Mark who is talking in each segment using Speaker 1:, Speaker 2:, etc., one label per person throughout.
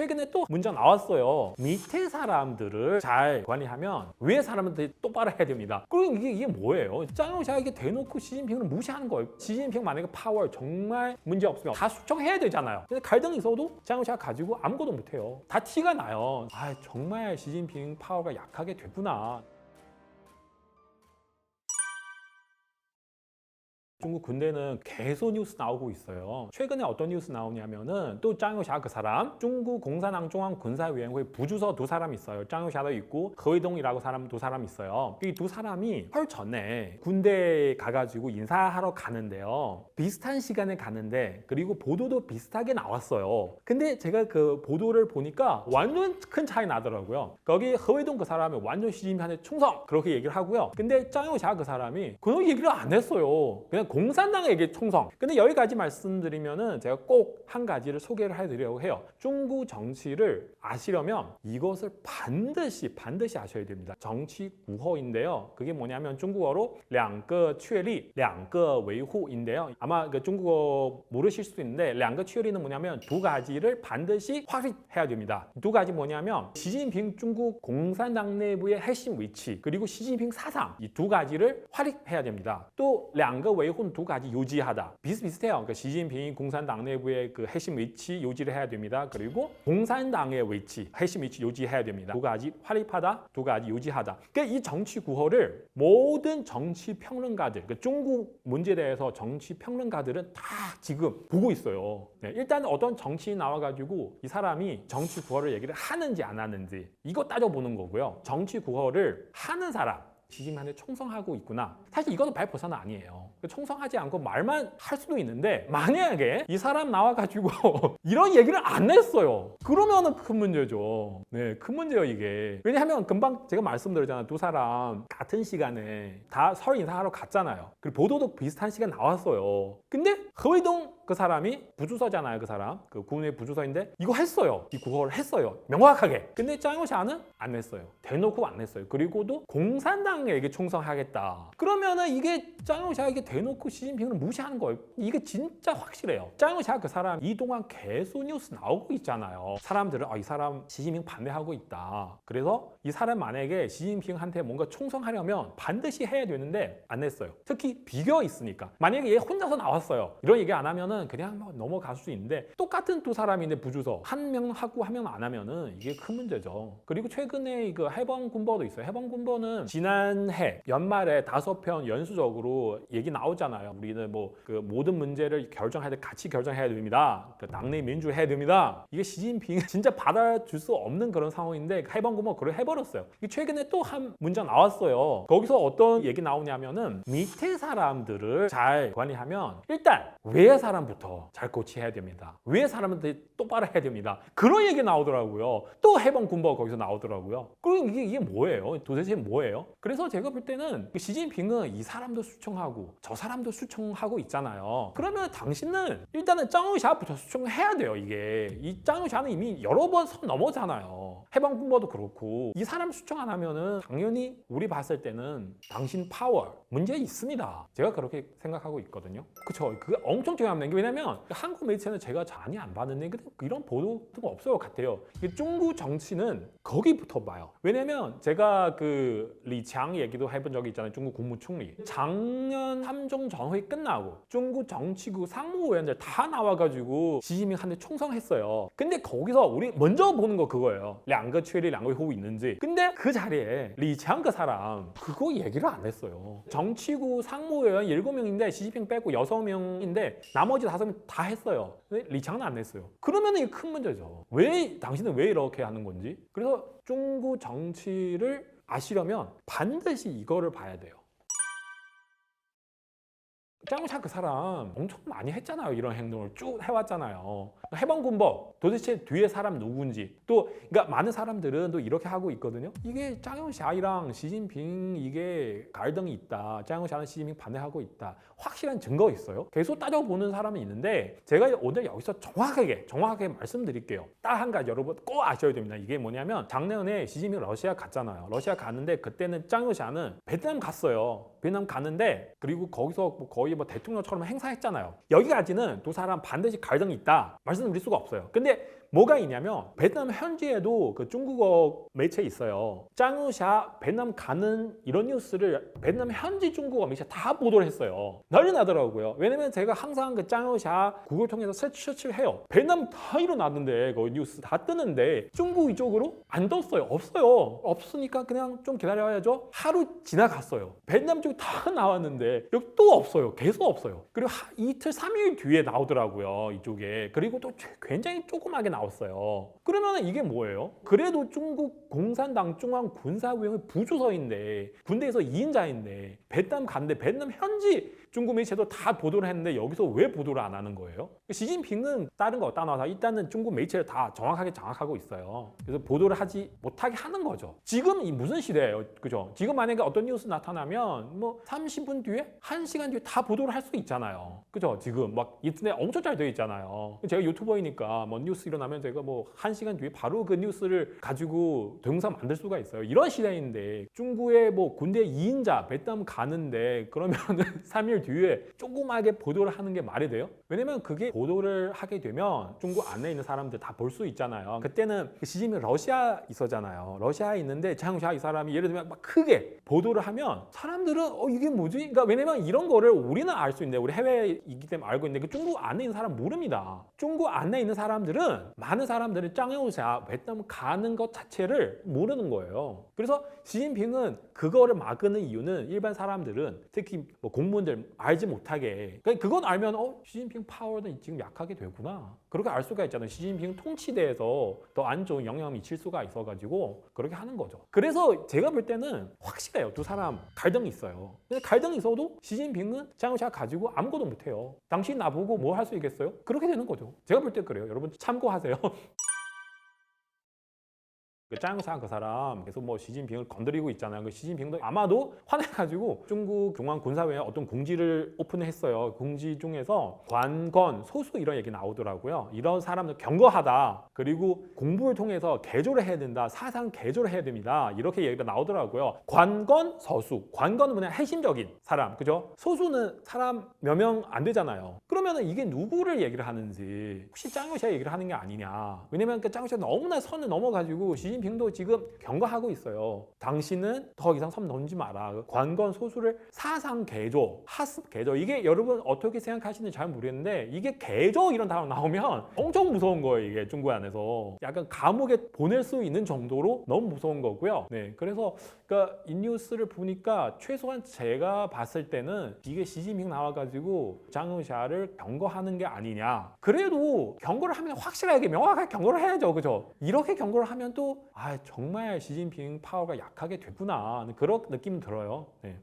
Speaker 1: 최근에 또 문제 나왔어요. 밑에 사람들을 잘 관리하면 위에 사람들이 똑바로 해야 됩니다. 그리고 이게 뭐예요? 짱용샤에게 대놓고 시진핑을 무시하는 거예요. 시진핑 만약에 파워 정말 문제 없으면 다 수정해야 되잖아요. 근데 갈등이 있어도 짱용샤 가지고 아무것도 못해요. 다 티가 나요. 아, 정말 시진핑 파워가 약하게 됐구나. 중국 군대는 계속 뉴스 나오고 있어요. 최근에 어떤 뉴스 나오냐면은 또 짱요샤 그 사람 중국 공산당 중앙군사위원회 부주서 두 사람 있어요. 짱요샤도 있고 허이동이라고 사람 두 사람 있어요. 이 두 사람이 헐 전에 군대에 가가지고 인사하러 가는데요. 비슷한 시간에 가는데 그리고 보도도 비슷하게 나왔어요. 근데 제가 그 보도를 보니까 완전 큰 차이 나더라고요. 거기 허이동 그 사람이 완전 시진핑한테 충성 그렇게 얘기를 하고요. 근데 짱요샤 그 사람이 그런 얘기를 안 했어요. 그냥 공산당에게 충성. 근데 여기까지 말씀드리면은 제가 꼭 한 가지를 소개를 해드리려고 해요. 중국 정치를 아시려면 이것을 반드시 아셔야 됩니다. 정치 구호인데요. 그게 뭐냐면 중국어로 两个确立,两个维护인데요. 아마 그 중국어 모르실 수도 있는데 两个确立는 뭐냐면 두 가지를 반드시 확립해야 됩니다. 두 가지 뭐냐면 시진핑 중국 공산당 내부의 핵심 위치 그리고 시진핑 사상 이 두 가지를 확립해야 됩니다. 또 两个维护두 가지 유지하다. 비슷비슷해요. 그러니까 시진핑이 공산당 내부의 그 핵심 위치 유지를 해야 됩니다. 그리고 공산당의 위치, 핵심 위치 유지해야 됩니다. 두 가지 확립하다, 두 가지 유지하다. 그러니까 이 정치 구호를 모든 정치 평론가들, 그러니까 중국 문제에 대해서 정치 평론가들은 다 지금 보고 있어요. 네, 일단 어떤 정치인 나와가지고 이 사람이 정치 구호를 얘기를 하는지 안 하는지 이거 따져보는 거고요. 정치 구호를 하는 사람, 시진핑한테 충성하고 있구나. 사실 이것도 100%는 아니에요. 충성하지 않고 말만 할 수도 있는데 만약에 이 사람 나와가지고 이런 얘기를 안 했어요. 그러면은 큰 문제죠. 네, 큰 문제예요 이게. 왜냐하면 금방 제가 말씀드렸잖아요. 두 사람 같은 시간에 다 설 인사하러 갔잖아요. 그리고 보도도 비슷한 시간 나왔어요. 근데 허이동 그 사람이 부주서잖아요. 그 사람. 그 군의 부주서인데 이거 했어요. 이 구호를 했어요. 명확하게. 근데 짱요샤는 안 했어요. 대놓고 안 했어요. 그리고도 공산당에게 충성하겠다. 그러면은 이게 짱요샤에게 대놓고 시진핑을 무시하는 거예요. 이게 진짜 확실해요. 짱요샤 그 사람 이동안 계속 뉴스 나오고 있잖아요. 사람들은 이 사람 시진핑 반대하고 있다. 그래서 이 사람 만약에 시진핑한테 뭔가 충성하려면 반드시 해야 되는데 안 했어요. 특히 비교 있으니까. 만약에 얘 혼자서 나왔어요. 이런 얘기 안 하면은 그냥 뭐 넘어갈 수 있는데 똑같은 두 사람인데 부주서 한 명 하고 한 명 안 하면은 이게 큰 문제죠. 그리고 최근에 그 해방군보도 있어요. 해방군보는 지난해 연말에 5편 연수적으로 얘기 나오잖아요. 우리는 뭐 그 모든 문제를 결정할 때 같이 결정해야 됩니다. 그 당내 민주해야 됩니다. 이게 시진핑 진짜 받아줄 수 없는 그런 상황인데 해방군보 그걸 해버렸어요. 최근에 또 한 문장 나왔어요. 거기서 어떤 얘기 나오냐면은 밑에 사람들을 잘 관리하면 일단 위에 사람부터 잘 코치해야 됩니다. 위에 사람한테 똑바로 해야 됩니다. 그런 얘기 나오더라고요. 또 해방군보 거기서 나오더라고요. 그럼 이게 뭐예요? 도대체 뭐예요? 그래서 제가 볼 때는 시진핑은 이 사람도 수청하고 저 사람도 수청하고 있잖아요. 그러면 당신은 일단은 짱요샤부터 수청해야 돼요. 이게 이 짱요샤는 이미 여러 번 선 넘었잖아요. 해방군보도 그렇고 이 사람 수청 안 하면은 당연히 우리 봤을 때는 당신 파워 문제 있습니다. 제가 그렇게 생각하고 있거든요. 그렇죠. 그게 엄청 중요한 게 왜냐면 한국 매체는 제가 많이 안 봤는데 이런 보도가 없어요 같아요. 중국 정치는 거기부터 봐요. 왜냐면 제가 그 리창 얘기도 해본 적이 있잖아요. 중국 국무총리. 작년 함정 전후에 끝나고 중국 정치국 상무위원들 다 나와가지고 시진핑한테 충성했어요. 근데 거기서 우리 먼저 보는 거 그거예요. 两个确立,两个维护 있는지. 근데 그 자리에 리창 그 사람 그거 얘기를 안 했어요. 정치국 상무위원 7명인데 시진핑 빼고 6명인데 나머지 5명 다 했어요. 근데 리창은 안 했어요. 그러면 이게 큰 문제죠. 당신은 왜 이렇게 하는 건지. 그래서 중국 정치를 아시려면 반드시 이거를 봐야 돼요. 짱요샤 그 사람 엄청 많이 했잖아요. 이런 행동을 쭉 해왔잖아요. 해방군보 도대체 뒤에 사람 누군지 또 그러니까 많은 사람들은 또 이렇게 하고 있거든요. 이게 짱요샤랑 시진핑 이게 갈등이 있다. 짱요샤는 시진핑 반대하고 있다. 확실한 증거 있어요. 계속 따져보는 사람은 있는데 제가 오늘 여기서 정확하게 말씀드릴게요. 딱 한 가지 여러분 꼭 아셔야 됩니다. 이게 뭐냐면 작년에 시진핑 러시아 갔잖아요. 러시아 갔는데 그때는 짱요샤는 베트남 갔어요. 베트남 갔는데 그리고 거기서 거의 대통령처럼 행사했잖아요. 여기까지는 두 사람 반드시 갈등이 있다 말씀드릴 수가 없어요. 근데 뭐가 있냐면 베트남 현지에도 그 중국어 매체 있어요. 짱우샤 베트남 가는 이런 뉴스를 베트남 현지 중국어 매체 다 보도를 했어요. 난리 나더라고요. 왜냐면 제가 항상 그 짱우샤 구글 통해서 서치를 해요. 베트남 다 일어났는데 그 뉴스 다 뜨는데 중국 이쪽으로 안 떴어요. 없어요. 없으니까 그냥 좀 기다려야죠. 하루 지나갔어요. 베트남 쪽 다 나왔는데 여기 또 없어요. 계속 없어요. 그리고 이틀 3일 뒤에 나오더라고요. 이쪽에. 그리고 또 굉장히 조그맣게 나왔어요. 그러면 이게 뭐예요? 그래도 중국 공산당 중앙 군사위원회 부주서인데 군대에서 2인자인데 베트남 간데 베트남 현지 중국 매체도 다 보도를 했는데 여기서 왜 보도를 안 하는 거예요? 시진핑은 다른 거 떠나서 일단은 중국 매체를 다 정확하게 장악하고 있어요. 그래서 보도를 하지 못하게 하는 거죠. 지금 이 무슨 시대예요? 그죠? 지금 만약에 어떤 뉴스 나타나면 뭐 30분 뒤에 1시간 뒤에 다 보도를 할 수 있잖아요. 그죠? 지금 막 인터넷 엄청 잘 되어 있잖아요. 제가 유튜버이니까 뭐 뉴스 일어나면 제가 뭐 1시간 뒤에 바로 그 뉴스를 가지고 동영상 만들 수가 있어요. 이런 시대인데 중국의 뭐 군대 2인자 베트남 가는데 그러면은 3일 뒤에 조그맣게 보도를 하는 게 말이 돼요? 왜냐면 그게 보도를 하게 되면 중국 안에 있는 사람들 다 볼 수 있잖아요. 그때는 시진핑 러시아 있었잖아요. 러시아에 있는데 장샤 이 사람이 예를 들면 막 크게 보도를 하면 사람들은 이게 뭐지? 그러니까 왜냐면 이런 거를 우리는 알 수 있는데 우리 해외이기 때문에 알고 있는데 그 중국 안에 있는 사람 모릅니다. 중국 안에 있는 사람들은 많은 사람들이 짱여우샤 베트남 가는 것 자체를 모르는 거예요. 그래서 시진핑은 그거를 막는 이유는 일반 사람들은 특히 뭐 공무원들 알지 못하게 그건 알면 시진핑 파워는 지금 약하게 되구나 그렇게 알 수가 있잖아요. 시진핑 통치대에서 더 안 좋은 영향을 미칠 수가 있어가지고 그렇게 하는 거죠. 그래서 제가 볼 때는 확실해요. 두 사람 갈등이 있어요. 근데 갈등이 있어도 시진핑은 짱샤 가지고 아무것도 못해요. 당신 나보고 뭐 할 수 있겠어요? 그렇게 되는 거죠. 제가 볼 때 그래요. 여러분 참고하세요. 그 짱샤 그 사람 계속 뭐 시진핑을 건드리고 있잖아요. 그 시진핑도 아마도 화내가지고 중국 중앙군사회에 어떤 공지를 오픈했어요. 공지 중에서 관건, 소수 이런 얘기 나오더라고요. 이런 사람들 경거하다. 그리고 공부를 통해서 개조를 해야 된다. 사상 개조를 해야 됩니다. 이렇게 얘기가 나오더라고요. 관건, 서수. 관건은 뭐냐? 핵심적인 사람. 그죠? 소수는 사람 몇 명 안 되잖아요. 그러면 이게 누구를 얘기를 하는지 혹시 짱샤 얘기를 하는 게 아니냐. 왜냐면 그 짱샤 너무나 선을 넘어가지고 시진핑도 지금 경고하고 있어요. 당신은 더 이상 섬 넘지 마라. 관건 소수를 사상 개조, 하습 개조. 이게 여러분 어떻게 생각하시는지 잘 모르겠는데 이게 개조 이런 단어 나오면 엄청 무서운 거예요. 이게 중국 안에서 약간 감옥에 보낼 수 있는 정도로 너무 무서운 거고요. 네, 그래서 그러니까 이 뉴스를 보니까 최소한 제가 봤을 때는 이게 시진핑 나와가지고 장의샤를 경고하는 게 아니냐. 그래도 경고를 하면 확실하게 명확하게 경고를 해야죠. 그죠? 이렇게 경고를 하면 또 정말 시진핑 파워가 약하게 됐구나 그런 느낌 들어요. 네.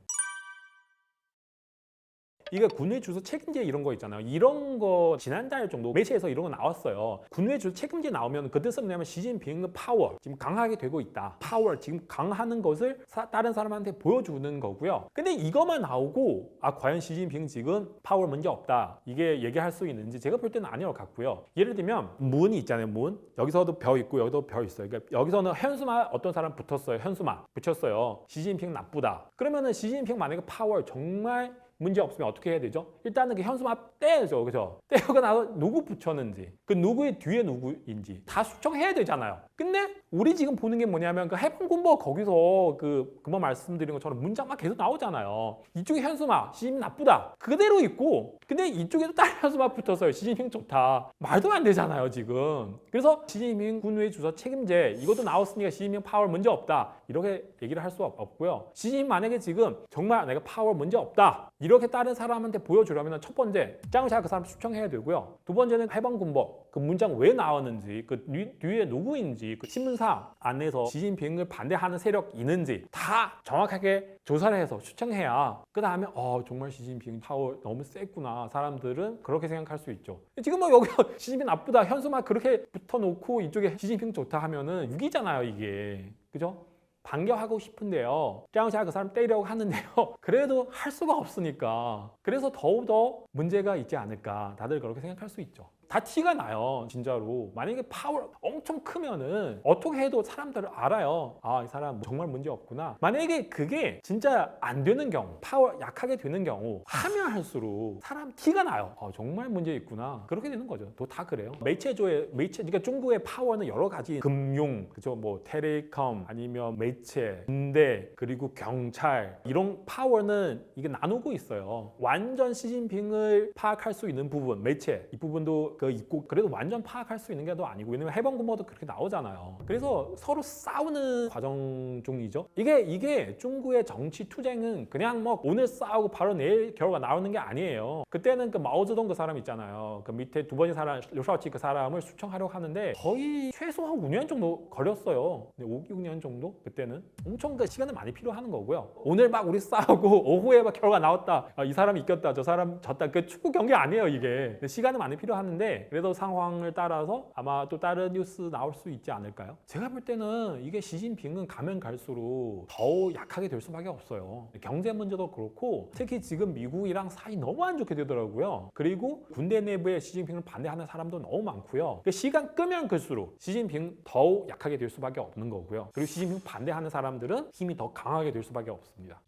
Speaker 1: 이게 군외 주소 책임제 이런 거 있잖아요. 이런 거 지난달 정도 매체에서 이런 거 나왔어요. 군외 주소 책임제 나오면 그 뜻은 뭐냐면 시진핑의 파워 지금 강하게 되고 있다. 파워 지금 강하는 것을 다른 사람한테 보여주는 거고요. 근데 이것만 나오고 과연 시진핑 지금 파워 문제 없다. 이게 얘기할 수 있는지 제가 볼 때는 아니라고 같고요. 예를 들면 문이 있잖아요. 문. 여기서도 벼 있고 여기도 벼 있어요. 그러니까 여기서는 현수막 어떤 사람 붙었어요. 현수막 붙였어요. 시진핑 나쁘다. 그러면은 시진핑 만약에 파워 정말 문제 없으면 어떻게 해야 되죠? 일단은 그 현수막 떼야죠. 그죠? 떼고 나서 누구 붙였는지, 그 누구의 뒤에 누구인지 다 수정해야 되잖아요. 근데 우리 지금 보는 게 뭐냐면 그 해방군법 거기서 그만 말씀드린 것처럼 문장만 계속 나오잖아요. 이쪽에 현수막 시진핑 나쁘다 그대로 있고 근데 이쪽에도 다른 현수막 붙었어요. 시진핑 좋다. 말도 안 되잖아요 지금. 그래서 시진핑 군외 주소 책임제 이것도 나왔으니까 시진핑 파워 문제 없다 이렇게 얘기를 할 수 없고요. 시진핑 만약에 지금 정말 내가 파워 문제 없다 이렇게 다른 사람한테 보여주려면 첫 번째 짱샤 그 사람 수정해야 되고요. 두 번째는 해방군법 그 문장 왜 나왔는지 그 뒤에 누구인지 그 신문사 안에서 시진핑을 반대하는 세력이 있는지 다 정확하게 조사를 해서 수정해야 그 다음에 정말 시진핑 파워 너무 셌구나 사람들은 그렇게 생각할 수 있죠. 지금 뭐 여기 시진핑 나쁘다 현수막 그렇게 붙여놓고 이쪽에 시진핑 좋다 하면은 유기잖아요 이게. 그죠? 반겨하고 싶은데요. 짱샤 그 사람 때리려고 하는데요. 그래도 할 수가 없으니까. 그래서 더욱더 문제가 있지 않을까. 다들 그렇게 생각할 수 있죠. 다 티가 나요, 진짜로. 만약에 파워 엄청 크면은 어떻게 해도 사람들을 알아요. 아, 이 사람 정말 문제 없구나. 만약에 그게 진짜 안 되는 경우, 파워 약하게 되는 경우 하면 할수록 사람 티가 나요. 정말 문제 있구나. 그렇게 되는 거죠. 또 다 그래요. 그러니까 중국의 파워는 여러 가지, 금융, 그죠, 뭐 텔레콤, 아니면 매체, 군대, 그리고 경찰, 이런 파워는 이게 나누고 있어요. 완전 시진핑을 파악할 수 있는 부분, 매체 이 부분도 있고, 그래도 완전 파악할 수 있는 게 또 아니고, 왜냐면 해방군모도 그렇게 나오잖아요. 그래서 서로 싸우는 과정 중이죠. 이게 중국의 정치 투쟁은 그냥 뭐 오늘 싸우고 바로 내일 결과 나오는 게 아니에요. 그때는 그 마오쩌둥 그 사람 있잖아요. 그 밑에 두 번째 사람 류샤오치 그 사람을 수청하려고 하는데 거의 최소 한 5년 정도 걸렸어요. 5, 6년 정도? 그때는 엄청 그 시간을 많이 필요하는 거고요. 오늘 막 우리 싸우고 오후에 막 결과 나왔다. 이 사람이 이겼다. 저 사람 졌다. 그 축구 경기 아니에요, 이게. 시간은 많이 필요하는데 그래도 상황을 따라서 아마 또 다른 뉴스 나올 수 있지 않을까요? 제가 볼 때는 이게 시진핑은 가면 갈수록 더 약하게 될 수밖에 없어요. 경제 문제도 그렇고, 특히 지금 미국이랑 사이 너무 안 좋게 되더라고요. 그리고 군대 내부에 시진핑을 반대하는 사람도 너무 많고요. 시간 끄면 끌수록 시진핑 더욱 약하게 될 수밖에 없는 거고요. 그리고 시진핑 반대하는 사람들은 힘이 더 강하게 될 수밖에 없습니다.